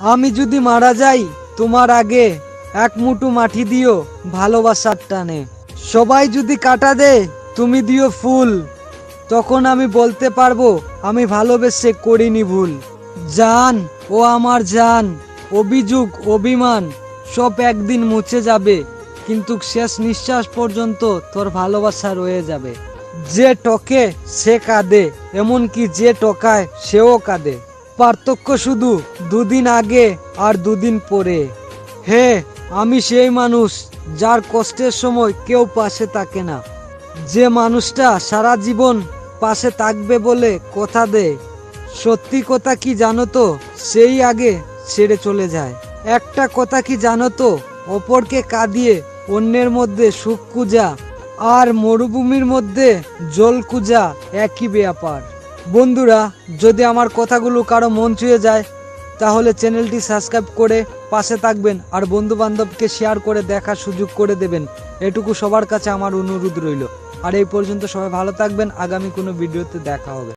আমি যদি মারা যাই তোমার আগে এক মুঠো মাটি দিও ভালোবাসার টানে। সবাই যদি কাটা দেয় তুমি দিও ফুল, তখন আমি বলতে পারবো আমি ভালোবেসে করিনি ভুল। জান ও আমার জান, অভিযোগ অভিমান সব একদিন মুছে যাবে, কিন্তু শেষ নিঃশ্বাস পর্যন্ত তোর ভালোবাসা রয়ে যাবে। যে টকে সে কাঁদে, এমনকি যে টকায় সেও কাঁদে। পার্থক্য শুধু দুদিন আগে আর দুদিন পরে। হে, আমি সেই মানুষ যার কষ্টের সময় কেউ পাশে থাকে না, যে মানুষটা সারা জীবন পাশে থাকবে বলে কথা দেয়। সত্যি কথা কি জানো তো, সেই আগে ছেড়ে চলে যায়। একটা কথা কি জানো তো, অপরকে কাঁদিয়ে অন্যের মধ্যে সুখ খুঁজা আর মরুভূমির মধ্যে জল খুঁজা একই ব্যাপার। বন্ধুরা, যদি আমার কথাগুলো কারো মন ছুঁয়ে যায় তাহলে চ্যানেলটি সাবস্ক্রাইব করে পাশে থাকবেন, আর বন্ধু বান্ধবকে শেয়ার করে দেখার সুযোগ করে দেবেন। এটুকু সবার কাছে আমার অনুরোধ রইল। আর এই পর্যন্ত সবাই ভালো থাকবেন, আগামী কোনো ভিডিওতে দেখা হবে।